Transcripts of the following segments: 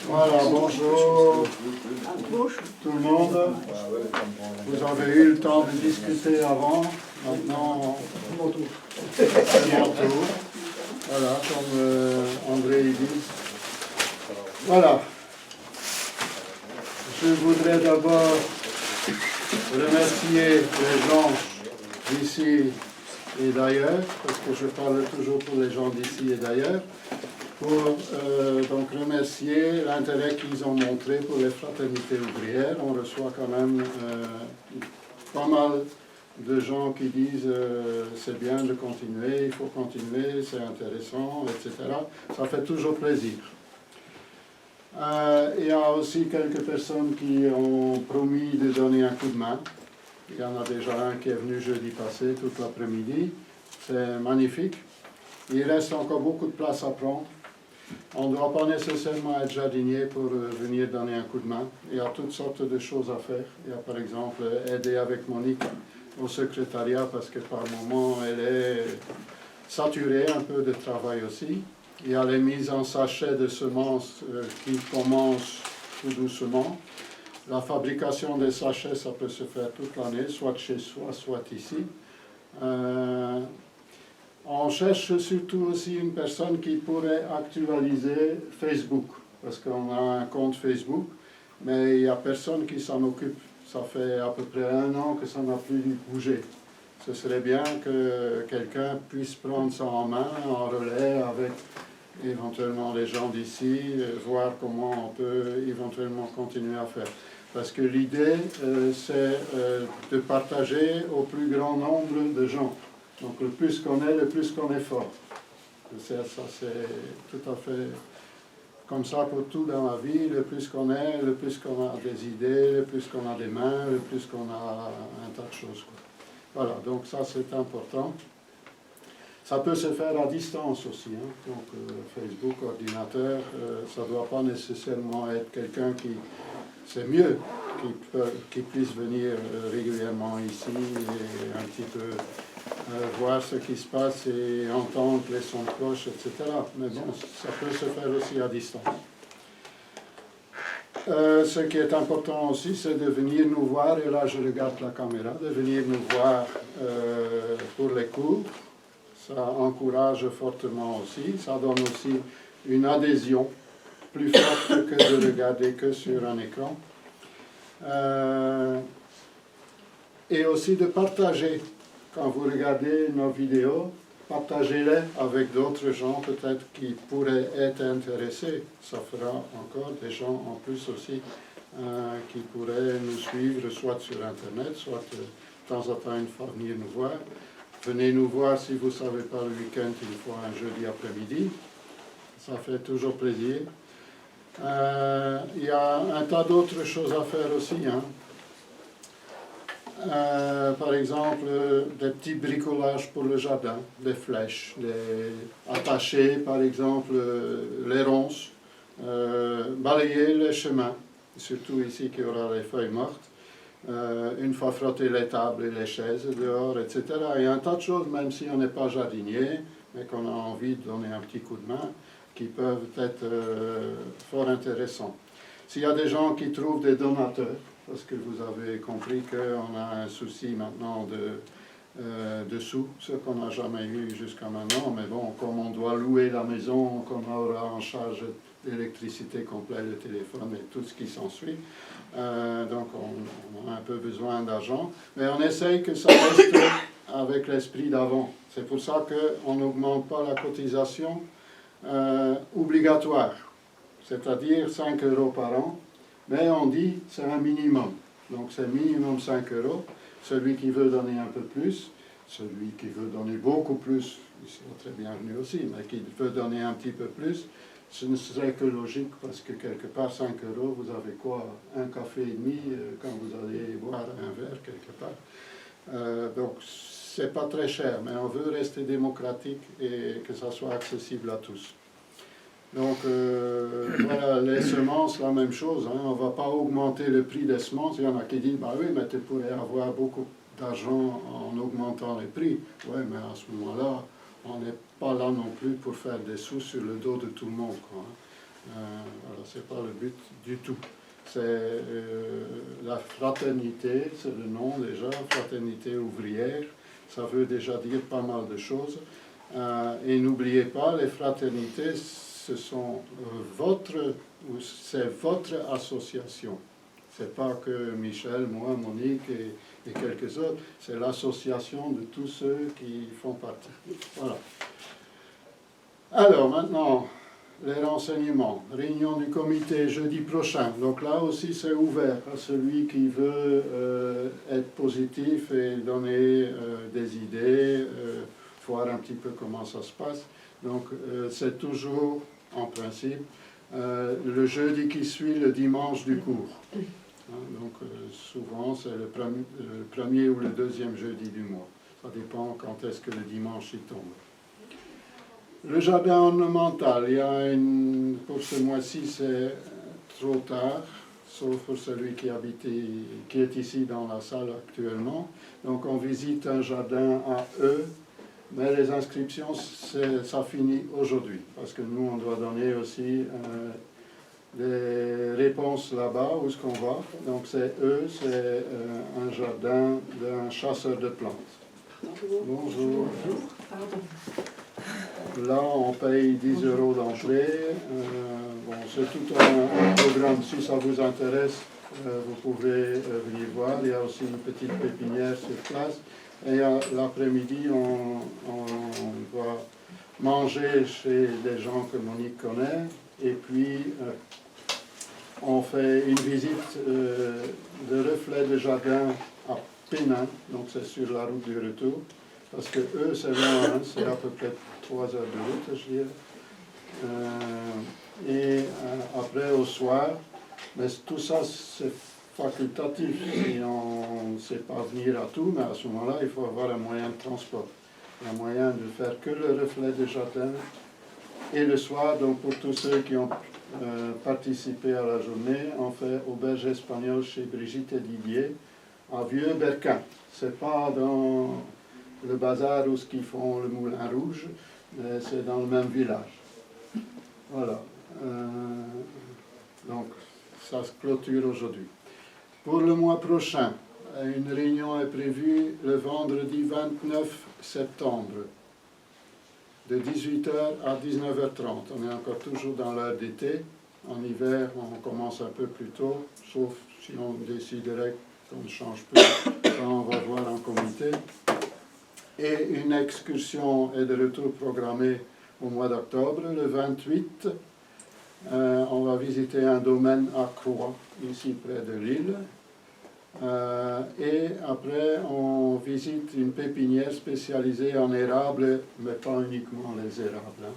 Voilà, bonjour tout le monde. Vous avez eu le temps de discuter avant. Maintenant, c'est mon tour. Voilà, comme André dit. Voilà. Je voudrais d'abord remercier les gens d'ici et d'ailleurs, parce que je parle toujours pour les gens d'ici et d'ailleurs, pour donc remercier l'intérêt qu'ils ont montré pour les fraternités ouvrières. On reçoit quand même pas mal de gens qui disent c'est bien de continuer, il faut continuer, c'est intéressant, etc. Ça fait toujours plaisir. Il y a aussi quelques personnes qui ont promis de donner un coup de main. Il y en a déjà un qui est venu jeudi passé, toute l'après-midi. C'est magnifique. Il reste encore beaucoup de place à prendre. On ne doit pas nécessairement être jardinier pour venir donner un coup de main. Il y a toutes sortes de choses à faire. Il y a par exemple aider avec Monique au secrétariat parce que par moment elle est saturée un peu de travail aussi. Il y a les mises en sachet de semences qui commencent tout doucement. La fabrication des sachets, ça peut se faire toute l'année, soit chez soi, soit ici. On cherche surtout aussi une personne qui pourrait actualiser Facebook, parce qu'on a un compte Facebook, mais il n'y a personne qui s'en occupe. Ça fait à peu près 1 an que ça n'a plus bougé. Ce serait bien que quelqu'un puisse prendre ça en main, en relais, avec éventuellement les gens d'ici, voir comment on peut éventuellement continuer à faire. Parce que l'idée, c'est de partager au plus grand nombre de gens. Donc le plus qu'on est, le plus qu'on est fort. Ça, c'est tout à fait comme ça pour tout dans la vie. Le plus qu'on est, le plus qu'on a des idées, le plus qu'on a des mains, le plus qu'on a un tas de choses, quoi. Voilà, donc ça c'est important. Ça peut se faire à distance aussi, hein. Donc Facebook, ordinateur, ça ne doit pas nécessairement être quelqu'un qui... C'est mieux qu'il puisse venir régulièrement ici et un petit peu voir ce qui se passe et entendre les sons de cloche, etc. Mais bon, ça peut se faire aussi à distance. Ce qui est important aussi, c'est de venir nous voir, et là je regarde la caméra, de venir nous voir pour les cours. Ça encourage fortement aussi, ça donne aussi une adhésion plus forte que de regarder que sur un écran. Et aussi de partager. Quand vous regardez nos vidéos, partagez-les avec d'autres gens peut-être qui pourraient être intéressés. Ça fera encore des gens en plus aussi qui pourraient nous suivre soit sur Internet, soit de temps en temps une fois venir nous voir. Venez nous voir si vous ne savez pas le week-end, une fois un jeudi après-midi. Ça fait toujours plaisir. Il y a un tas d'autres choses à faire aussi, hein. Par exemple, des petits bricolages pour le jardin, des flèches, attacher par exemple les ronces, balayer les chemins, surtout ici qu'il y aura les feuilles mortes, une fois frotter les tables et les chaises dehors, etc. Il y a un tas de choses, même si on n'est pas jardinier, mais qu'on a envie de donner un petit coup de main, qui peuvent être fort intéressants. S'il y a des gens qui trouvent des donateurs, parce que vous avez compris qu'on a un souci maintenant de sous, ce qu'on n'a jamais eu jusqu'à maintenant, mais bon, comme on doit louer la maison, qu'on aura en charge l'électricité complète, le téléphone et tout ce qui s'ensuit, donc on a un peu besoin d'argent, mais on essaye que ça reste avec l'esprit d'avant. C'est pour ça qu'on n'augmente pas la cotisation obligatoire, c'est-à-dire 5 € par an, mais on dit c'est un minimum, donc c'est minimum 5 €. Celui qui veut donner un peu plus, celui qui veut donner beaucoup plus, il sera très bienvenu aussi, mais qui veut donner un petit peu plus, ce ne serait que logique parce que quelque part 5 €, vous avez quoi? Un café et demi quand vous allez boire un verre quelque part. Donc c'est pas très cher, mais on veut rester démocratique et que ça soit accessible à tous. Donc voilà, les semences, la même chose, hein. On ne va pas augmenter le prix des semences. Il y en a qui disent, bah oui, mais tu pourrais avoir beaucoup d'argent en augmentant les prix. Oui, mais à ce moment-là, on n'est pas là non plus pour faire des sous sur le dos de tout le monde, quoi, hein. Voilà, c'est pas le but du tout. C'est la fraternité, c'est le nom déjà, fraternité ouvrière, ça veut déjà dire pas mal de choses. Et n'oubliez pas, les fraternités, ce sont c'est votre association. C'est pas que Michel, moi, Monique et quelques autres, c'est l'association de tous ceux qui font partie. Voilà. Alors maintenant, les renseignements. Réunion du comité jeudi prochain. Donc là aussi c'est ouvert à celui qui veut être positif et donner des idées, voir un petit peu comment ça se passe. Donc c'est toujours, en principe, le jeudi qui suit le dimanche du cours. Donc souvent c'est le premier ou le deuxième jeudi du mois. Ça dépend quand est-ce que le dimanche y tombe. Le jardin ornemental, pour ce mois-ci c'est trop tard, sauf pour celui qui est ici dans la salle actuellement. Donc on visite un jardin à eux, mais les inscriptions ça finit aujourd'hui, parce que nous on doit donner aussi des réponses là-bas, où est-ce qu'on va. Donc c'est un jardin d'un chasseur de plantes. Bonjour. Là, on paye 10 € d'entrée. Bon, c'est tout un programme. Si ça vous intéresse, vous pouvez venir voir. Il y a aussi une petite pépinière sur place. Et l'après-midi, on va manger chez des gens que Monique connaît. Et puis, on fait une visite de reflet de jardin à Pénin. Donc, c'est sur la route du retour. Parce que eux, c'est loin, hein, c'est à peu près 3 heures de route, je dirais. Et après, au soir, mais tout ça, c'est facultatif. Si on ne sait pas venir à tout, mais à ce moment-là, il faut avoir un moyen de transport. Un moyen de faire que le reflet de jardin. Et le soir, donc pour tous ceux qui ont participé à la journée, on fait auberge espagnole chez Brigitte et Didier, à Vieux-Berquin. C'est pas dans le bazar où ils font le Moulin Rouge, c'est dans le même village. Voilà. Donc, ça se clôture aujourd'hui. Pour le mois prochain, une réunion est prévue le vendredi 29 septembre, de 18h à 19h30. On est encore toujours dans l'heure d'été. En hiver, on commence un peu plus tôt, sauf si on déciderait qu'on ne change plus. Ça, on va voir en comité. Et une excursion est de retour programmée au mois d'octobre, le 28. On va visiter un domaine à Croix, ici près de Lille. Et après, on visite une pépinière spécialisée en érables, mais pas uniquement les érables, hein.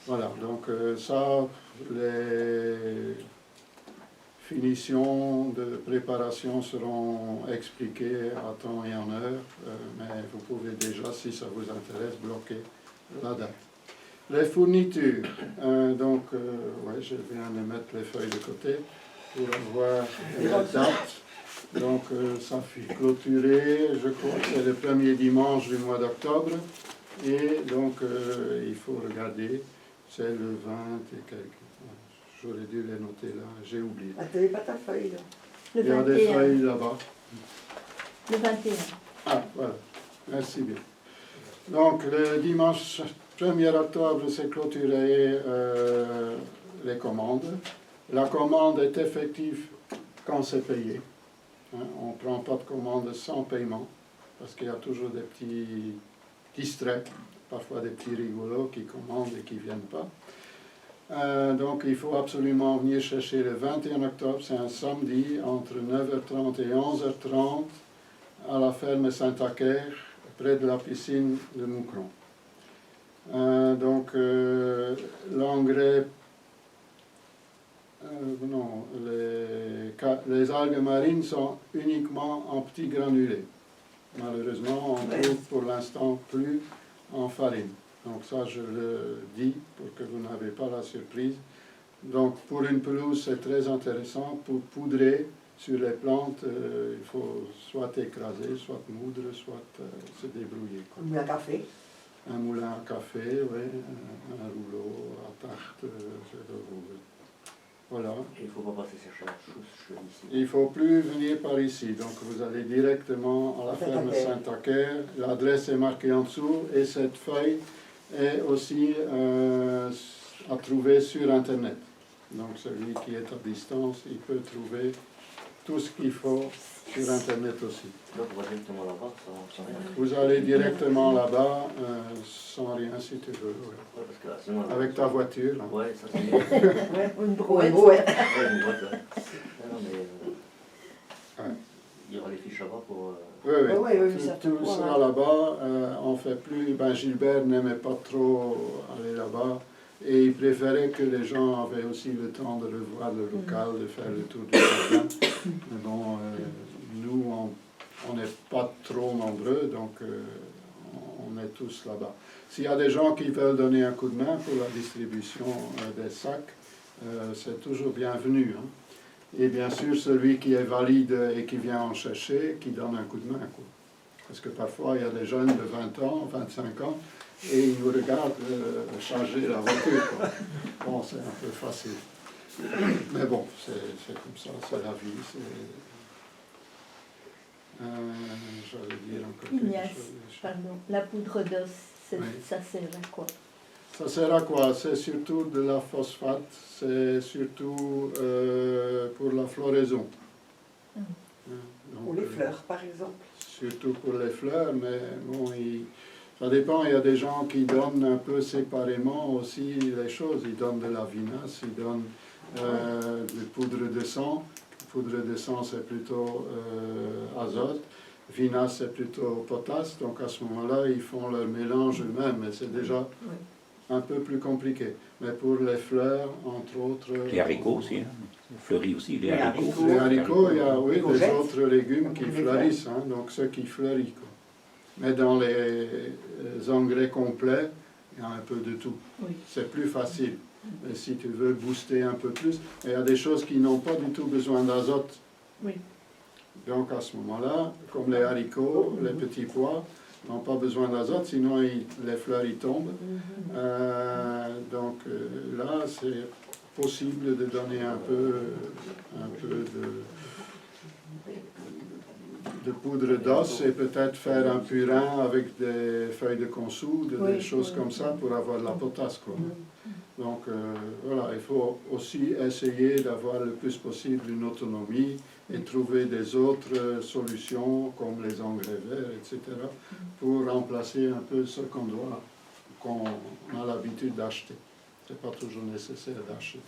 Voilà, donc ça, les finitions de préparation seront expliquées à temps et en heure, mais vous pouvez déjà, si ça vous intéresse, bloquer la date. Les fournitures, ouais, je viens de mettre les feuilles de côté pour avoir la date. Donc ça fait clôturer, je crois que c'est le premier dimanche du mois d'octobre, et donc il faut regarder, c'est le 20 et quelques. J'aurais dû les noter là, j'ai oublié. Ah, tu n'avais pas ta feuille là. Il y a des feuilles là-bas. Le 21. Ah, voilà. Merci bien. Donc, le dimanche 1er octobre, c'est clôturé les commandes. La commande est effective quand c'est payé. Hein, on ne prend pas de commande sans paiement, parce qu'il y a toujours des petits distraits, parfois des petits rigolos qui commandent et qui ne viennent pas. Donc il faut absolument venir chercher le 21 octobre, c'est un samedi, entre 9h30 et 11h30, à la ferme Saint-Acaire, près de la piscine de Moucron. L'engrais, non, les algues marines sont uniquement en petits granulés. Malheureusement, on trouve pour l'instant plus en farine. Donc ça, je le dis pour que vous n'avez pas la surprise. Donc pour une pelouse, c'est très intéressant. Pour poudrer sur les plantes, il faut soit écraser, soit moudre, soit se débrouiller. Comme un café. un moulin à café, oui, un rouleau à tarte, voilà. Il ne faut pas passer chercher la chose ici. Il ne faut plus venir par ici, donc vous allez directement à la ferme Saint-Acaire. L'adresse est marquée en dessous et cette feuille est aussi à trouver sur Internet. Donc celui qui est à distance, il peut trouver tout ce qu'il faut sur Internet aussi. Donc on va directement là-bas, sans rien. Vous allez directement là-bas, sans rien si tu veux. Ouais. Ouais, parce que là, sinon, Avec ta voiture. Hein. Ouais, ça c'est bien. Ouais, une brouette. Ouais, une boîte, ouais. Non, mais Ouais. il y aura les fiches là-bas pour... Oui, oui. Oui, oui, Tout- ça tout peut sera voir, là-bas. On fait plus. Ben, Gilbert n'aimait pas trop aller là-bas et il préférait que les gens avaient aussi le temps de revoir le local, de faire le tour du jardin. Mais bon, nous, on n'est pas trop nombreux, donc on est tous là-bas. S'il y a des gens qui veulent donner un coup de main pour la distribution des sacs, c'est toujours bienvenu. Hein. Et bien sûr, celui qui est valide et qui vient en chercher, qui donne un coup de main. Quoi. Parce que parfois, il y a des jeunes de 20 ans, 25 ans, et ils nous regardent charger la voiture. Quoi. Bon, c'est un peu facile. Mais bon, c'est comme ça, c'est la vie. J'allais dire encore quelque Ignace, chose. pardon, la poudre d'os, Oui. ça sert à quoi? Ça sert à quoi? C'est surtout de la phosphate, c'est surtout pour la floraison. Donc, Ou les fleurs, par exemple. Surtout pour les fleurs, mais bon, ça dépend. Il y a des gens qui donnent un peu séparément aussi les choses. Ils donnent de la vinasse, ils donnent de poudre de sang. Poudre de sang, c'est plutôt azote. Vinasse, c'est plutôt potasse. Donc à ce moment-là, ils font leur mélange eux-mêmes. Mais c'est déjà un peu plus compliqué. Mais pour les fleurs, entre autres... Les haricots aussi, hein. Fleurit aussi, les Les haricots. haricots. Les haricots, il y a oui, Les des courgettes. autres légumes qui Les fleurissent, hein, donc ceux qui fleurissent. Quoi. Mais dans les engrais complets, il y a un peu de tout. Oui. C'est plus facile. Mais si tu veux booster un peu plus, il y a des choses qui n'ont pas du tout besoin d'azote. Oui. Donc à ce moment-là, comme les haricots, les petits pois, n'ont pas besoin d'azote, sinon les fleurs y tombent. Donc là, c'est possible de donner un peu de poudre d'os et peut-être faire un purin avec des feuilles de consoude, des choses comme ça pour avoir de la potasse. Quoi. Donc voilà, il faut aussi essayer d'avoir le plus possible une autonomie et trouver des autres solutions comme les engrais verts, etc. pour remplacer un peu ce qu'on a l'habitude d'acheter. Ce n'est pas toujours nécessaire d'acheter.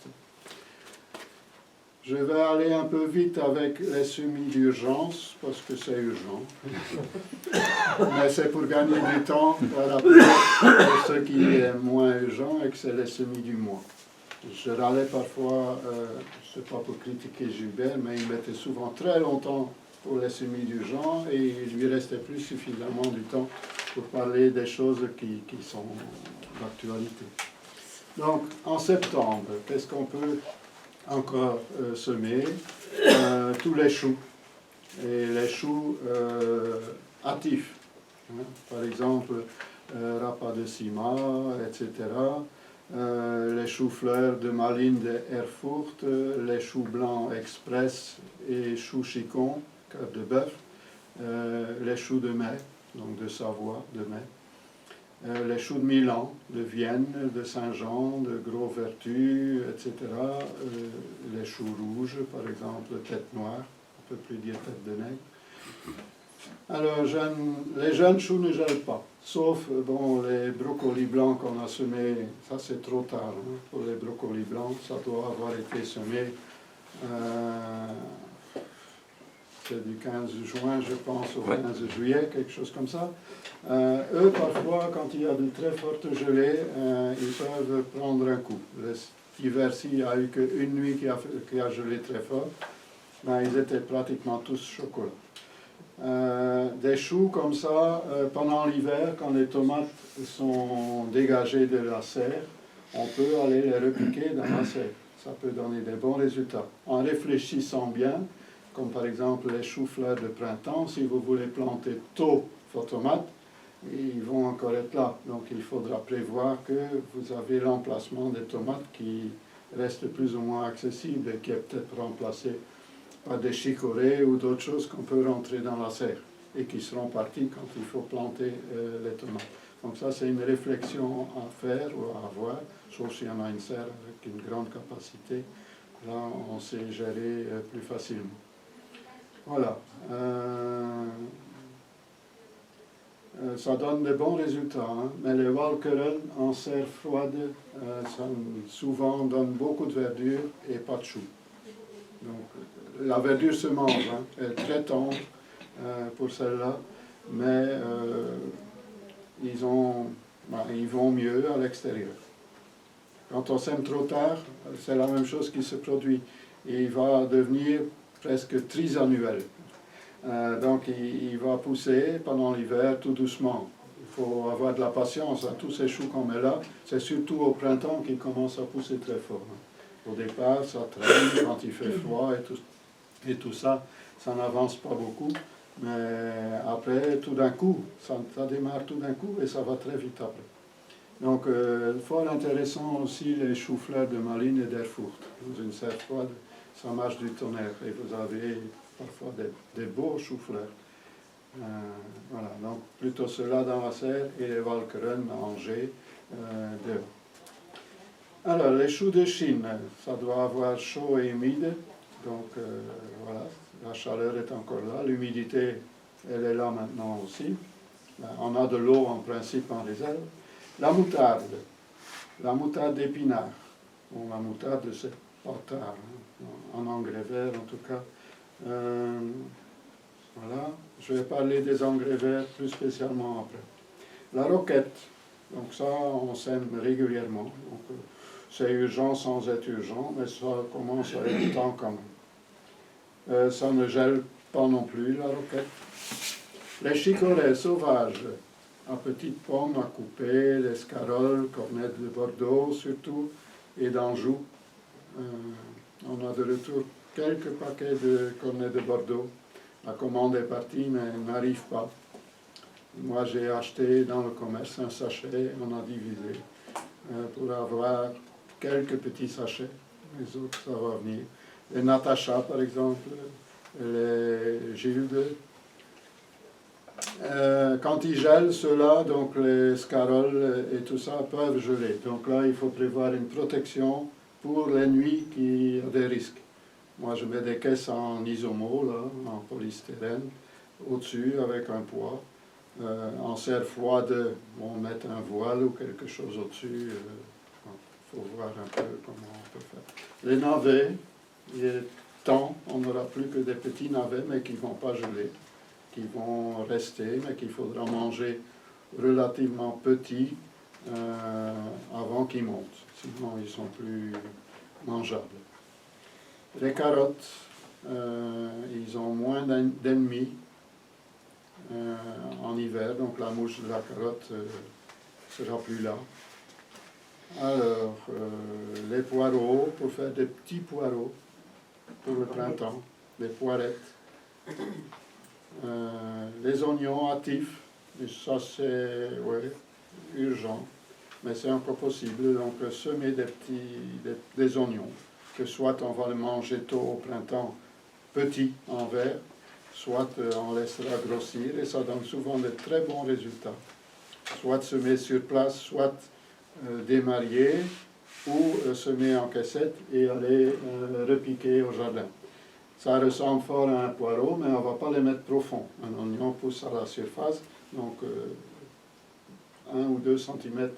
Je vais aller un peu vite avec les semis d'urgence, parce que c'est urgent. Mais c'est pour gagner du temps par rapport à ce qui est moins urgent et que c'est les semis du mois. Je râlais parfois, je ne sais pas pour critiquer Gilbert, mais il mettait souvent très longtemps pour les semis d'urgence et il lui restait plus suffisamment du temps pour parler des choses qui sont d'actualité. Donc, en septembre, qu'est-ce qu'on peut encore semer? Tous les choux. Et les choux hâtifs. Hein, par exemple, Rapa de Sima, etc. Les choux-fleurs de Malines de Erfurt, les choux blancs express et choux chicons, cœur de bœuf, les choux de mai, donc de Savoie, de mai. Les choux de Milan, de Vienne, de Saint-Jean, de Gros-Vertu, etc. Les choux rouges, par exemple, tête noire, on ne peut plus dire tête de nègre. Alors, les jeunes choux ne gèlent pas, sauf bon, les brocolis blancs qu'on a semés, ça c'est trop tard hein, pour les brocolis blancs, ça doit avoir été semé c'est du 15 juin, je pense, au 15 juillet, quelque chose comme ça. Eux, parfois, quand il y a de très fortes gelées, ils peuvent prendre un coup. Cet hiver-ci, il n'y a eu qu'une nuit qui a gelé très fort. Ben, ils étaient pratiquement tous chocolat. Des choux comme ça, pendant l'hiver, quand les tomates sont dégagées de la serre, on peut aller les repiquer dans la serre. Ça peut donner des bons résultats. En réfléchissant bien, comme par exemple les choux-fleurs de printemps, si vous voulez planter tôt vos tomates, ils vont encore être là. Donc il faudra prévoir que vous avez l'emplacement des tomates qui reste plus ou moins accessible et qui est peut-être remplacé par des chicorées ou d'autres choses qu'on peut rentrer dans la serre et qui seront partis quand il faut planter les tomates. Donc ça, c'est une réflexion à faire ou à avoir, sauf s'il y en a une serre avec une grande capacité. Là, on sait gérer plus facilement. Voilà. Ça donne de bons résultats, hein, mais les Walkeren en serre froide, souvent donnent beaucoup de verdure et pas de choux. Donc, la verdure se mange, hein, elle est très tendre pour celle-là, mais ils vont mieux à l'extérieur. Quand on sème trop tard, c'est la même chose qui se produit. Il va devenir presque trisannuel. Donc il va pousser pendant l'hiver tout doucement. Il faut avoir de la patience. Hein. Tous ces choux qu'on met là, c'est surtout au printemps qu'ils commencent à pousser très fort. Hein. Au départ, ça traîne quand il fait froid et tout ça, ça n'avance pas beaucoup. Mais après, tout d'un coup, ça démarre tout d'un coup et ça va très vite après. Donc, fort intéressant aussi les choux-fleurs de Malines et d'Erfurt. Dans une serre froide, ça marche du tonnerre et vous avez parfois des beaux choux-fleurs. Voilà, donc plutôt ceux-là dans la serre et les Walkeren à Angers dehors. Alors, les choux de Chine, ça doit avoir chaud et humide. Donc, voilà, la chaleur est encore là. L'humidité, elle est là maintenant aussi. On a de l'eau en principe en réserve. La moutarde d'épinard, bon, la moutarde c'est pas tard, hein, en engrais verts en tout cas. Voilà, je vais parler des engrais verts plus spécialement après. La roquette, donc ça on sème régulièrement, donc c'est urgent sans être urgent, mais ça commence à être temps quand même. Ça ne gèle pas non plus la roquette. Les chicorées sauvages, à petites pommes à couper, les scaroles, cornettes de Bordeaux surtout, et d'Anjou. On a de retour quelques paquets de cornettes de Bordeaux. La commande est partie, mais elle n'arrive pas. Moi, j'ai acheté dans le commerce un sachet, on a divisé, pour avoir quelques petits sachets. Les autres, ça va venir. Les Natacha, par exemple, les Gildes. Quand ils gèlent, ceux-là, donc les scaroles et tout ça, peuvent geler. Donc là, il faut prévoir une protection pour les nuits qui ont des risques. Moi, je mets des caisses en isomo, là, en polystyrène, au-dessus avec un poids. En serre froide, on met un voile ou quelque chose au-dessus. Il faut voir un peu comment on peut faire. Les navets, il est temps, on n'aura plus que des petits navets, mais qui ne vont pas geler, qui vont rester, mais qu'il faudra manger relativement petits avant qu'ils montent. Sinon, ils sont plus mangeables. Les carottes, ils ont moins d'ennemis en hiver, donc la mouche de la carotte sera plus là. Alors, les poireaux, pour faire des petits poireaux pour le printemps, des poirettes. Les oignons hâtifs, et ça c'est urgent, mais c'est encore possible, donc semer des oignons, que soit on va le manger tôt au printemps, petits en verre, soit on laissera grossir, et ça donne souvent de très bons résultats. Soit semer sur place, soit démarier, ou semer en caissette et aller repiquer au jardin. Ça ressemble fort à un poireau, mais on ne va pas les mettre profond. Un oignon pousse à la surface, donc 1 ou 2 cm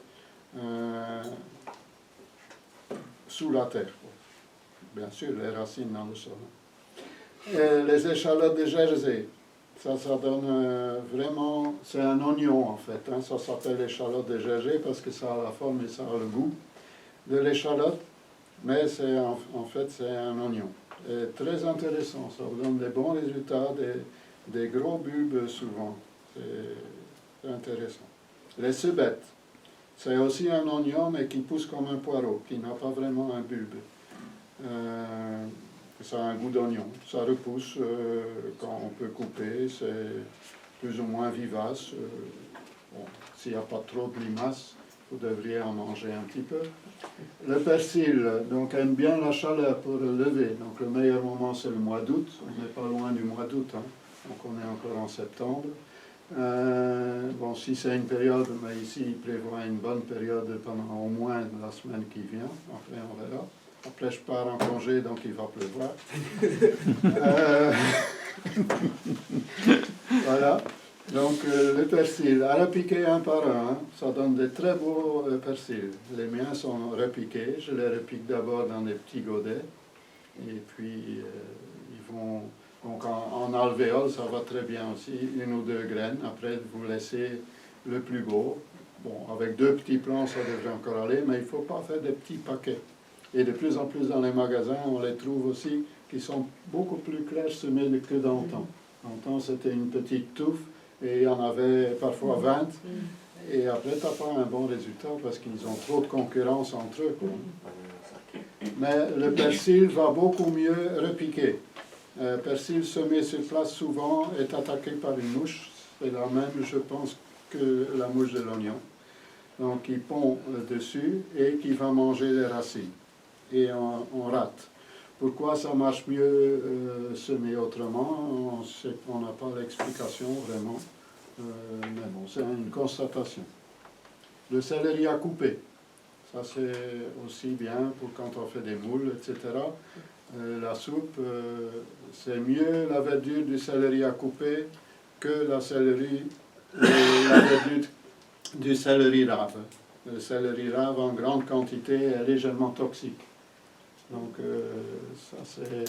sous la terre. Bien sûr, les racines dans le sol. Et les échalotes de Jersey, ça donne vraiment, c'est un oignon en fait. Hein, ça s'appelle échalote de Jersey parce que ça a la forme et ça a le goût de l'échalote, mais en fait c'est un oignon. Et très intéressant, ça vous donne des bons résultats, des gros bulbes souvent. C'est intéressant. Les cebettes, c'est aussi un oignon mais qui pousse comme un poireau, qui n'a pas vraiment un bulbe. Ça a un goût d'oignon. Ça repousse quand on peut couper, c'est plus ou moins vivace. Bon, s'il n'y a pas trop de limaces, vous devriez en manger un petit peu. Le persil, donc, aime bien la chaleur pour le lever. Donc, le meilleur moment, c'est le mois d'août. On n'est pas loin du mois d'août, hein. Donc, on est encore en septembre. Bon, si c'est une période, mais ici, il prévoit une bonne période pendant au moins la semaine qui vient. Après, on verra. Après, je pars en congé, donc il va pleuvoir. Voilà. Donc, le persil, à repiquer un par un, hein, ça donne de très beaux persils. Les miens sont repiqués. Je les repique d'abord dans des petits godets. Et puis, ils vont... Donc, en alvéole, ça va très bien aussi. 1 ou 2 graines. Après, vous laissez le plus beau. Bon, avec 2 petits plants, ça devrait encore aller, mais il ne faut pas faire des petits paquets. Et de plus en plus dans les magasins, on les trouve aussi qui sont beaucoup plus clairs semés que d'antan. Antan, c'était une petite touffe et il y en avait parfois 20. Et après, tu n'as pas un bon résultat parce qu'ils ont trop de concurrence entre eux, quoi. Mais le persil va beaucoup mieux repiquer. Persil semé sur place souvent est attaqué par une mouche. C'est la même, je pense, que la mouche de l'oignon. Donc, il pond dessus et qui va manger les racines. Et on rate. Pourquoi ça marche mieux semé autrement? On n'a pas l'explication vraiment. Mais bon, c'est une constatation. Le céleri à couper. Ça, c'est aussi bien pour quand on fait des moules, etc. La soupe, c'est mieux la verdure du céleri à couper que la verdure du céleri rave. Le céleri rave en grande quantité est légèrement toxique. Donc, ça c'est...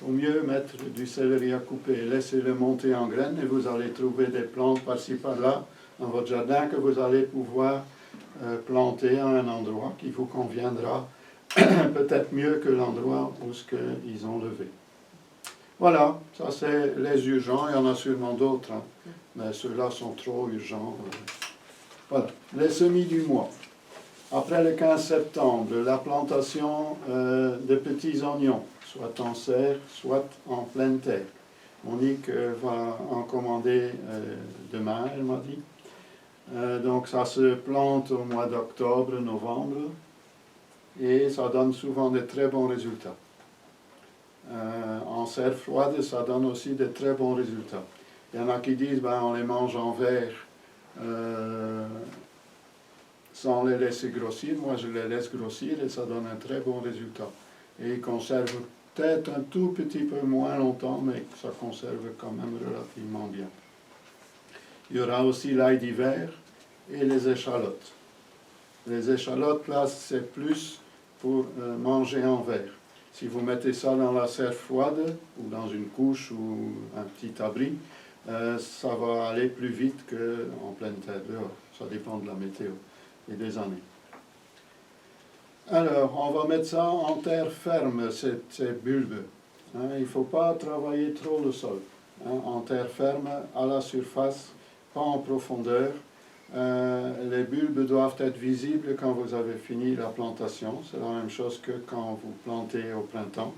Au mieux mettre du céleri à couper, laissez-le monter en graines et vous allez trouver des plantes par-ci par-là dans votre jardin que vous allez pouvoir planter à un endroit qui vous conviendra peut-être mieux que l'endroit où ils ont levé. Voilà, ça c'est les urgents, il y en a sûrement d'autres, hein, mais ceux-là sont trop urgents. Voilà, les semis du mois. Après le 15 septembre, la plantation de petits oignons, soit en serre, soit en pleine terre. Monique va en commander demain, elle m'a dit. Donc ça se plante au mois d'octobre, novembre, et ça donne souvent de très bons résultats. En serre froide, ça donne aussi de très bons résultats. Il y en a qui disent, on les mange en verre, sans les laisser grossir. Moi, je les laisse grossir et ça donne un très bon résultat. Et ils conservent peut-être un tout petit peu moins longtemps, mais ça conserve quand même relativement bien. Il y aura aussi l'ail d'hiver et les échalotes. Les échalotes, là, c'est plus pour manger en verre. Si vous mettez ça dans la serre froide, ou dans une couche, ou un petit abri, ça va aller plus vite qu'en pleine terre dehors. Ça dépend de la météo et des années. Alors, on va mettre ça en terre ferme, ces bulbes. Hein, il ne faut pas travailler trop le sol. Hein, en terre ferme, à la surface, pas en profondeur. Les bulbes doivent être visibles quand vous avez fini la plantation. C'est la même chose que quand vous plantez au printemps.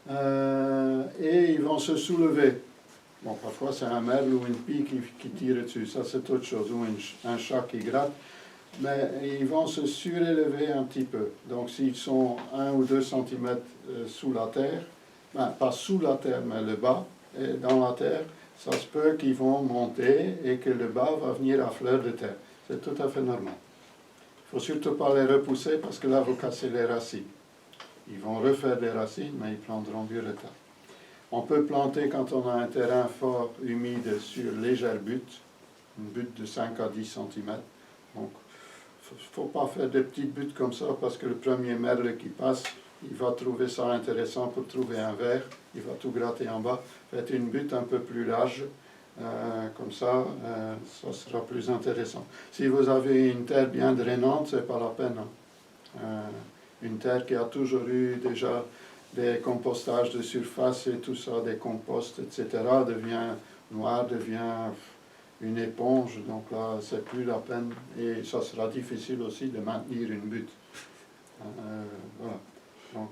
Et ils vont se soulever. Bon, parfois c'est un merle ou une pie qui tire dessus, ça c'est autre chose, ou un chat qui gratte. Mais ils vont se surélever un petit peu. Donc s'ils sont 1 ou 2 cm sous la terre, pas sous la terre, mais le bas, et dans la terre, ça se peut qu'ils vont monter et que le bas va venir à fleur de terre. C'est tout à fait normal. Il ne faut surtout pas les repousser parce que là, vous cassez les racines. Ils vont refaire des racines, mais ils prendront du retard. On peut planter quand on a un terrain fort, humide, sur légère butte, une butte de 5 à 10 cm. Donc, il ne faut pas faire des petites buttes comme ça parce que le premier merle qui passe, il va trouver ça intéressant pour trouver un verre, il va tout gratter en bas. Faites une butte un peu plus large, comme ça, ça sera plus intéressant. Si vous avez une terre bien drainante, ce n'est pas la peine. Hein. Une terre qui a toujours eu déjà des compostages de surface et tout ça, des composts, etc., devient noir, devient une éponge, donc là, c'est plus la peine, et ça sera difficile aussi de maintenir une butte. Voilà. Donc,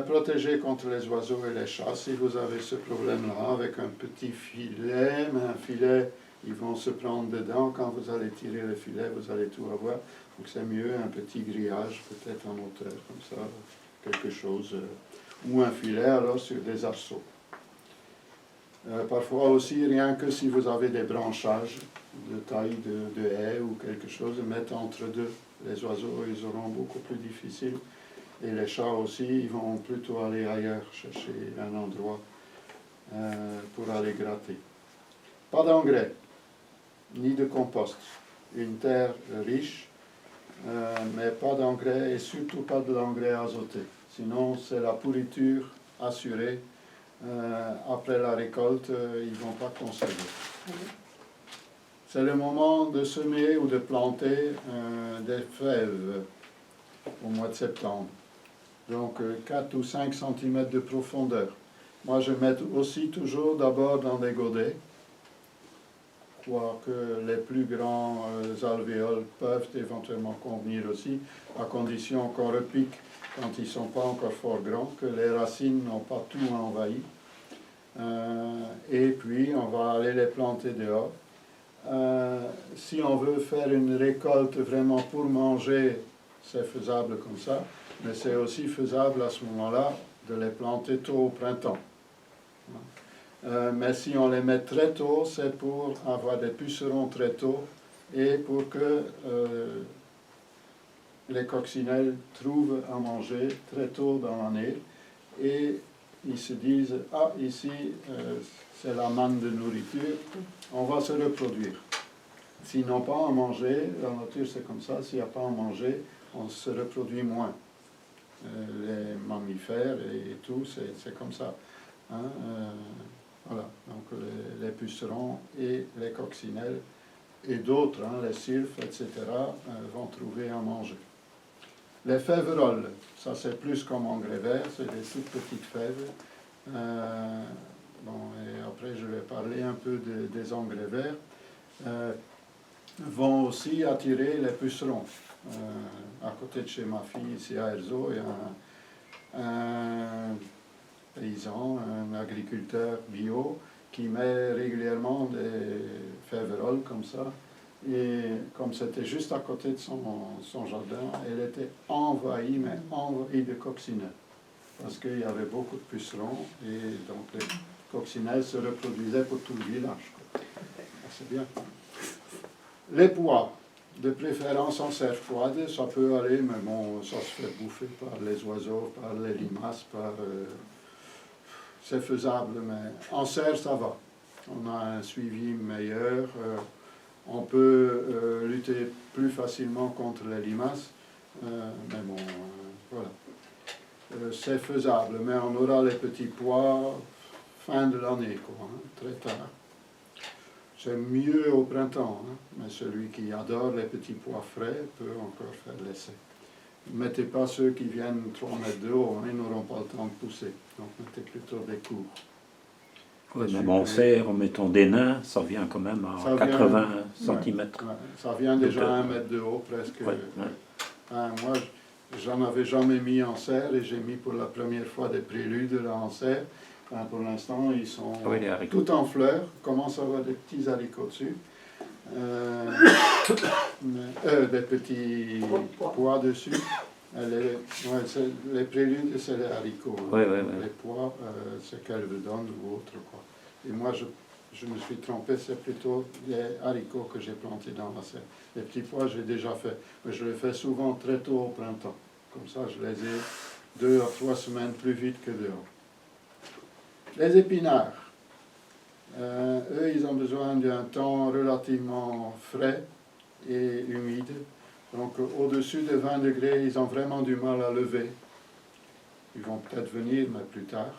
protéger contre les oiseaux et les chats, si vous avez ce problème-là, avec un petit filet, mais un filet ils vont se prendre dedans. Quand vous allez tirer le filet, vous allez tout avoir. Donc c'est mieux un petit grillage, peut-être en hauteur, comme ça, quelque chose, ou un filet alors sur des arceaux. Parfois aussi, rien que si vous avez des branchages de taille de haie ou quelque chose, mettre entre deux. Les oiseaux, ils auront beaucoup plus difficile. Et les chats aussi, ils vont plutôt aller ailleurs, chercher un endroit pour aller gratter. Pas d'engrais, ni de compost. Une terre riche, mais pas d'engrais et surtout pas de l'engrais azoté. Sinon, c'est la pourriture assurée. Après la récolte, ils ne vont pas conserver. C'est le moment de semer ou de planter des fèves au mois de septembre. Donc 4 ou 5 cm de profondeur. Moi, je mets aussi toujours d'abord dans des godets. Je crois que les plus grands alvéoles peuvent éventuellement convenir aussi, à condition qu'on repique quand ils ne sont pas encore fort grands, que les racines n'ont pas tout envahi. Et puis, on va aller les planter dehors. Si on veut faire une récolte vraiment pour manger, c'est faisable comme ça, mais c'est aussi faisable à ce moment-là de les planter tôt au printemps. Mais si on les met très tôt, c'est pour avoir des pucerons très tôt et pour que les coccinelles trouvent à manger très tôt dans l'année et ils se disent « Ah, ici, c'est la manne de nourriture, on va se reproduire. » S'ils n'ont pas à manger, la nature c'est comme ça, s'il n'y a pas à manger, on se reproduit moins. Les mammifères et tout, c'est comme ça. Hein, voilà, donc les pucerons et les coccinelles et d'autres, hein, les sylphes, etc., vont trouver à manger. Les féveroles, ça c'est plus comme engrais vert, c'est des toutes petites fèves. Bon, et après je vais parler un peu des engrais verts. Vont aussi attirer les pucerons. À côté de chez ma fille, ici à Erzo, il y a un paysan, un agriculteur bio, qui met régulièrement des féveroles comme ça. Et comme c'était juste à côté de son jardin, elle était envahie, mais envahie de coccinelles. Parce qu'il y avait beaucoup de pucerons, et donc les coccinelles se reproduisaient pour tout le village. C'est bien. Les pois, de préférence en serre froide, ça peut aller, mais bon, ça se fait bouffer par les oiseaux, par les limaces, c'est faisable, mais en serre, ça va. On a un suivi meilleur, on peut lutter plus facilement contre les limaces, mais bon, voilà. C'est faisable, mais on aura les petits pois fin de l'année, quoi, hein, très tard. C'est mieux au printemps, hein, mais celui qui adore les petits pois frais peut encore faire l'essai. Ne mettez pas ceux qui viennent 3 mètres de haut, hein, ils n'auront pas le temps de pousser, donc mettez plutôt des courts. Oui, même en serre, en mettant des nains, ça vient quand même à 80 cm. Ouais, ça vient déjà à 1 mètre de haut presque. Ouais. Moi, j'en avais jamais mis en serre et j'ai mis pour la première fois des préludes là en serre. Enfin, pour l'instant, ils sont tout en fleurs, commencent à avoir des petits haricots dessus. Des petits pois dessus. Les préludes, c'est les haricots. Hein. Les pois, c'est Kelvedon ou autre. Quoi. Et moi, je me suis trompé, c'est plutôt les haricots que j'ai plantés dans la serre. Les petits pois, j'ai déjà fait. Mais je les fais souvent très tôt au printemps. Comme ça, je les ai 2 à 3 semaines plus vite que dehors. Les épinards. Eux, ils ont besoin d'un temps relativement frais et humide. Donc, au-dessus de 20 degrés, ils ont vraiment du mal à lever. Ils vont peut-être venir, mais plus tard.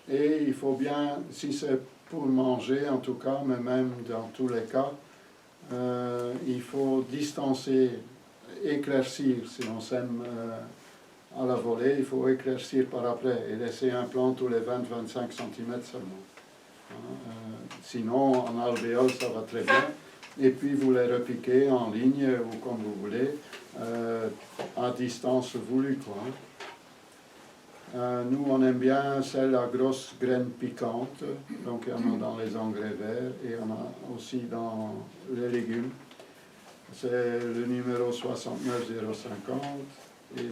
Et il faut bien, si c'est pour manger en tout cas, mais même dans tous les cas, il faut distancer, éclaircir, si on sème à la volée, il faut éclaircir par après et laisser un plant tous les 20-25 cm seulement. Sinon, en alvéole, ça va très bien. Et puis, vous les repiquez en ligne ou comme vous voulez, à distance voulue, quoi. Nous, on aime bien celle à grosse graine piquante, donc il y en a dans les engrais verts et il y en a aussi dans les légumes. C'est le numéro 69050 et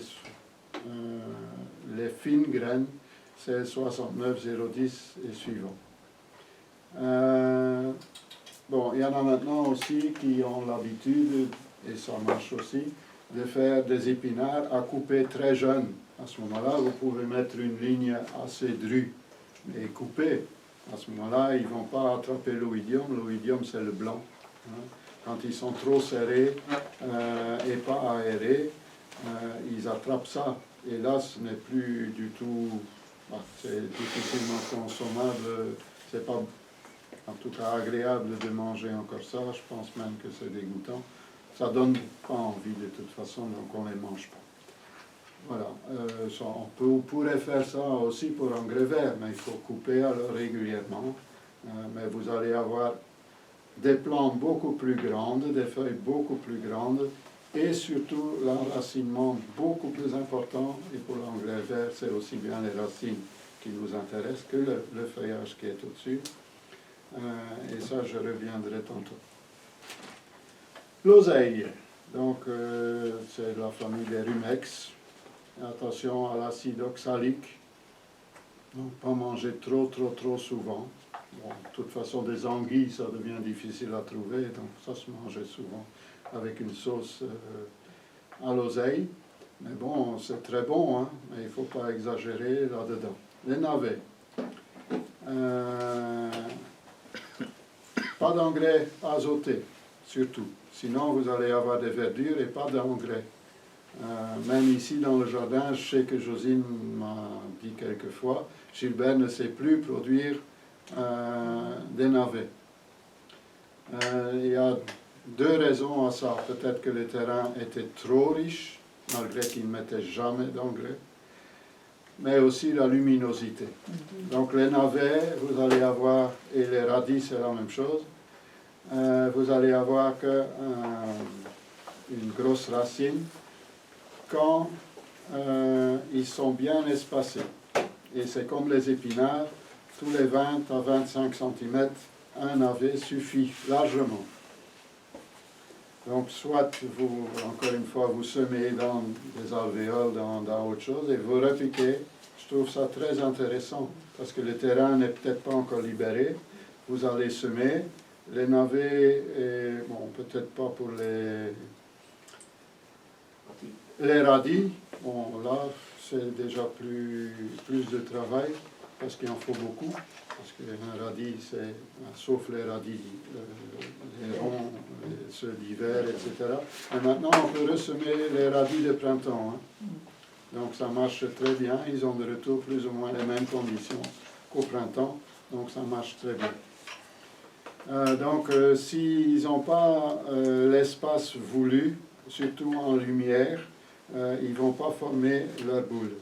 les fines graines, c'est 69010 et suivant. Bon, il y en a maintenant aussi qui ont l'habitude, et ça marche aussi, de faire des épinards à couper très jeunes. À ce moment-là, vous pouvez mettre une ligne assez drue et couper. À ce moment-là, ils ne vont pas attraper l'oïdium. L'oïdium, c'est le blanc. Hein. Quand ils sont trop serrés et pas aérés, ils attrapent ça. Et là, ce n'est plus du tout... c'est difficilement consommable. C'est pas, en tout cas, agréable de manger encore ça. Je pense même que c'est dégoûtant. Ça donne pas envie de toute façon, donc on ne les mange pas. Voilà, on pourrait faire ça aussi pour engrais vert, mais il faut couper alors régulièrement. Mais vous allez avoir des plantes beaucoup plus grandes, des feuilles beaucoup plus grandes, et surtout l'enracinement beaucoup plus important. Et pour l'engrais vert, c'est aussi bien les racines qui nous intéressent que le feuillage qui est au-dessus. Et ça, je reviendrai tantôt. L'oseille, donc c'est la famille des rumex. Attention à l'acide oxalique, donc pas manger trop souvent. Bon, de toute façon, des anguilles, ça devient difficile à trouver, donc ça se mangeait souvent avec une sauce à l'oseille. Mais bon, c'est très bon, hein, mais il ne faut pas exagérer là-dedans. Les navets. Pas d'engrais azoté, surtout. Sinon, vous allez avoir des verdures et pas d'engrais. Même ici dans le jardin, je sais que Josine m'a dit quelquefois, Gilbert ne sait plus produire des navets. Il y a deux raisons à ça. Peut-être que les terrains étaient trop riches, malgré qu'ils ne mettaient jamais d'engrais, mais aussi la luminosité. Donc les navets, vous allez avoir, et les radis c'est la même chose, vous allez avoir une grosse racine quand ils sont bien espacés. Et c'est comme les épinards, tous les 20 à 25 cm, un navet suffit largement. Donc soit vous, encore une fois, vous semez dans des alvéoles, dans autre chose, et vous repiquez. Je trouve ça très intéressant, parce que le terrain n'est peut-être pas encore libéré. Vous allez semer. Les navets, bon, peut-être pas pour les radis, bon, là, c'est déjà plus de travail, parce qu'il en faut beaucoup. Parce qu'un radis, c'est, sauf les radis, les ronds, ceux d'hiver, etc. Et maintenant, on peut ressemer les radis de printemps. Hein. Donc ça marche très bien, ils ont de retour plus ou moins les mêmes conditions qu'au printemps, donc ça marche très bien. Donc s'ils n'ont pas l'espace voulu, surtout en lumière, ils ne vont pas former leur boule.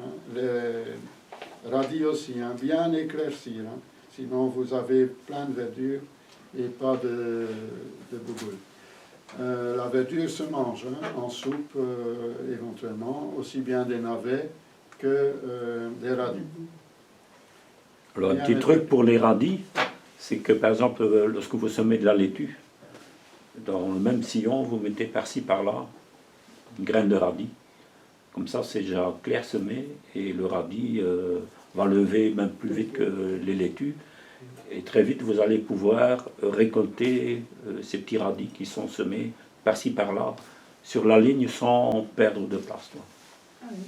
Hein. Les radis aussi, hein, bien éclaircis, hein. Sinon vous avez plein de verdure et pas de bouboule. La verdure se mange hein, en soupe éventuellement, aussi bien des navets que des radis. Alors un petit truc pour les radis, c'est que par exemple lorsque vous semez de la laitue, dans le même sillon vous mettez par-ci par-là une graine de radis. Comme ça c'est déjà clairsemé et le radis va lever même plus vite que les laitues. Et très vite, vous allez pouvoir récolter ces petits radis qui sont semés par-ci, par-là, sur la ligne sans perdre de place. Ah oui.